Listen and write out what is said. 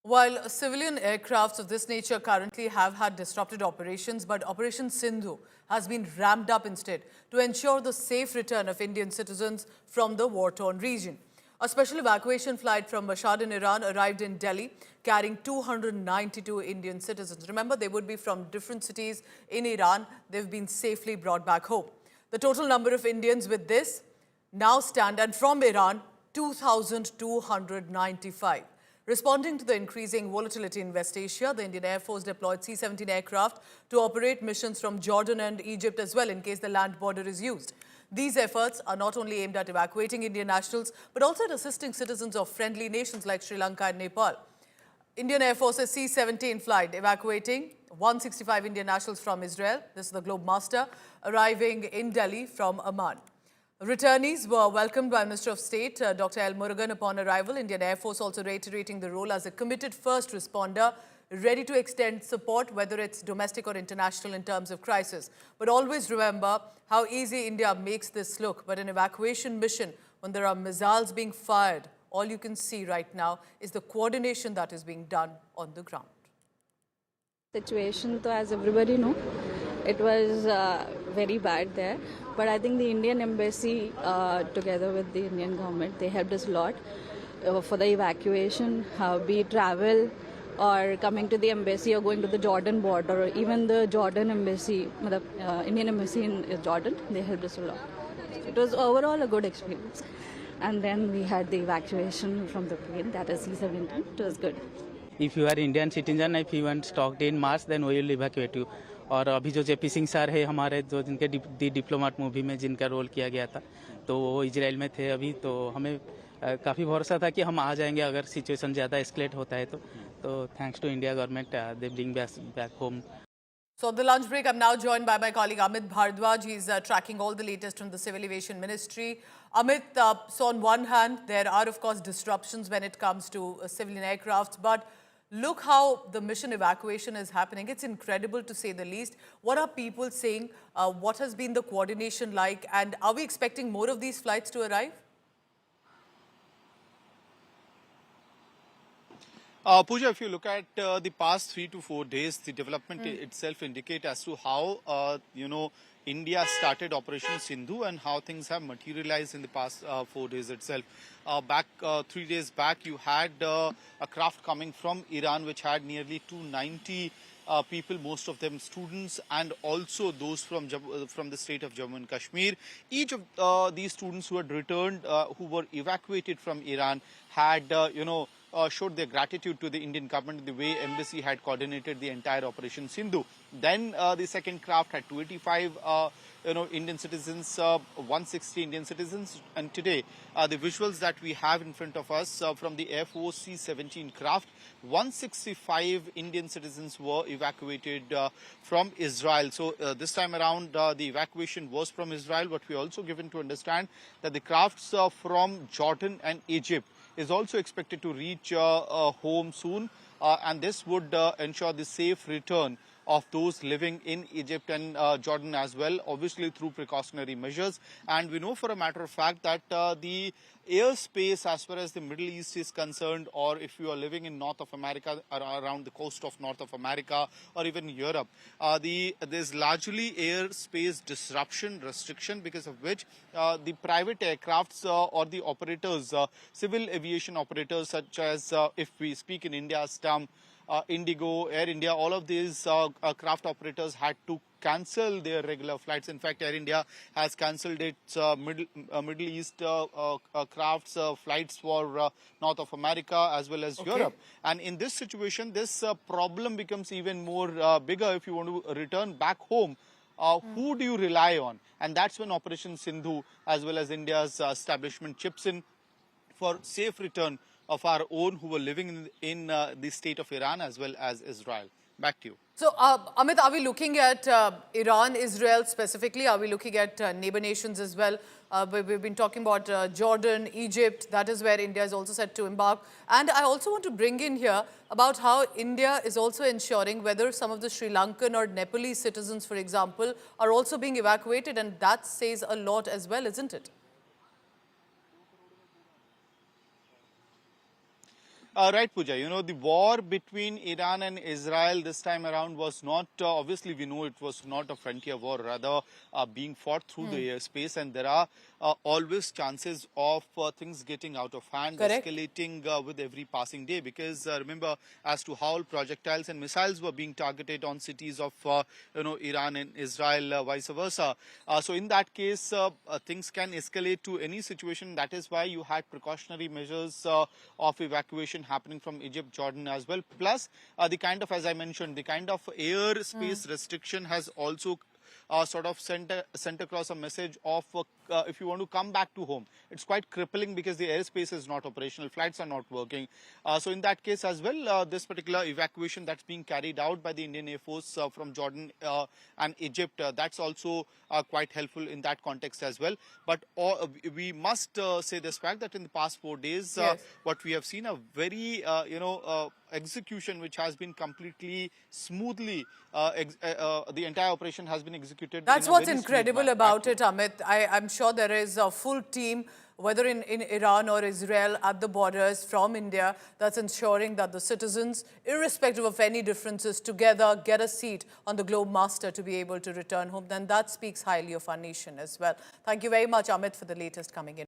While civilian aircrafts of this nature currently have had disrupted operations, but Operation Sindhu has been ramped up instead to ensure the safe return of Indian citizens from the war-torn region. A special evacuation flight from Mashhad in Iran arrived in Delhi carrying 292 Indian citizens. Remember, they would be from different cities in Iran. They've been safely brought back home. The total number of Indians with this now stand, and from Iran, 2,295. Responding to the increasing volatility in West Asia, the Indian Air Force deployed C-17 aircraft to operate missions from Jordan and Egypt as well in case the land border is used. These efforts are not only aimed at evacuating Indian nationals, but also at assisting citizens of friendly nations like Sri Lanka and Nepal. Indian Air Force's C-17 flight evacuating 165 Indian nationals from Israel. This is the Globemaster, arriving in Delhi from Amman. Returnees were welcomed by Minister of State Dr. L. Murugan upon arrival. Indian Air Force also reiterating the role as a committed first responder, ready to extend support, whether it's domestic or international in terms of crisis. But always remember how easy India makes this look. But an evacuation mission, when there are missiles being fired, all you can see right now is the coordination that is being done on the ground. Situation, so as everybody know, it was very bad there. But I think the Indian embassy, together with the Indian government, they helped us a lot for the evacuation, be it travel or coming to the embassy or going to the Jordan border, or even the Jordan embassy, the Indian embassy in Jordan, they helped us a lot. It was overall a good experience. And then we had the evacuation from the plane, that is C-17. It was good. If you are Indian citizen, if you want stocked in Mars, then we will evacuate you. और अभी जो JP Singh sir है हमारे, जो जिनके दी diplomat movie में जिनका role किया गया था, तो वो इजराइल में थे अभी, तो हमें काफ़ी भरोसा था कि हम आ जाएंगे अगर सिचुएशन ज़्यादा एस्केलेट होता है तो thanks to India government they bring back home. So on the lunch break, I'm now joined by my colleague Amit Bhardwaj. He's tracking all the latest from the Civil Aviation Ministry. Amit, so on one hand, there are, of course, disruptions when it comes to civilian aircrafts, but look how the mission evacuation is happening. It's incredible to say the least. What are people saying? What has been the coordination like? And are we expecting more of these flights to arrive? Pooja, if you look at the past 3 to 4 days, the development itself indicate as to how, India started Operation Sindhu and how things have materialized in the past 4 days itself. 3 days back, you had a craft coming from Iran, which had nearly 290 people, most of them students, and also those from the state of Jammu and Kashmir. Each of these students who had returned, who were evacuated from Iran, had, showed their gratitude to the Indian government, the way embassy had coordinated the entire Operation Sindhu. Then the second craft had 285, Indian citizens, 160 Indian citizens. And today, the visuals that we have in front of us from the Air Force C-17 craft, 165 Indian citizens were evacuated from Israel. So this time around, the evacuation was from Israel, but we also given to understand that the crafts from Jordan and Egypt is also expected to reach home soon, and this would ensure the safe return of those living in Egypt and Jordan as well, obviously through precautionary measures. And we know for a matter of fact that the airspace as far as the Middle East is concerned, or if you are living in North of America, around the coast of North of America, or even Europe, there's largely airspace disruption, restriction, because of which the private aircrafts or the operators, civil aviation operators, such as, if we speak in India's term, Indigo, Air India, all of these craft operators had to cancel their regular flights. In fact, Air India has cancelled its Middle East crafts flights for North of America as well as Europe. And in this situation, this problem becomes even more bigger if you want to return back home. Who do you rely on? And that's when Operation Sindhu as well as India's establishment chips in for safe return of our own who were living in the state of Iran as well as Israel. Back to you. So, Amit, are we looking at Iran, Israel specifically? Are we looking at neighbor nations as well? We've been talking about Jordan, Egypt. That is where India is also set to embark. And I also want to bring in here about how India is also ensuring whether some of the Sri Lankan or Nepalese citizens, for example, are also being evacuated. And that says a lot as well, isn't it? Right, Pooja. You know, the war between Iran and Israel this time around was not, obviously, we know it was not a frontier war, rather being fought through the airspace. And there are always chances of things getting out of hand, Correct. escalating with every passing day. Because remember, as to how projectiles and missiles were being targeted on cities of, Iran and Israel, vice versa. So in that case, things can escalate to any situation. That is why you had precautionary measures of evacuation happening from Egypt, Jordan as well. Plus, the kind of, as I mentioned, the kind of airspace restriction has also sort of sent across a message of if you want to come back to home, it's quite crippling because the airspace is not operational, flights are not working. So in that case as well, this particular evacuation that's being carried out by the Indian Air Force from Jordan and Egypt, that's also quite helpful in that context as well. But we must say this fact that in the past 4 days, Yes. what we have seen a very, execution which has been completely smoothly, the entire operation has been executed. That's in a what's very smooth incredible manner. about it, Amit. I'm sure there is a full team, whether in Iran or Israel, at the borders from India, that's ensuring that the citizens, irrespective of any differences, together get a seat on the Globemaster to be able to return home. Then that speaks highly of our nation as well. Thank you very much, Amit, for the latest coming in.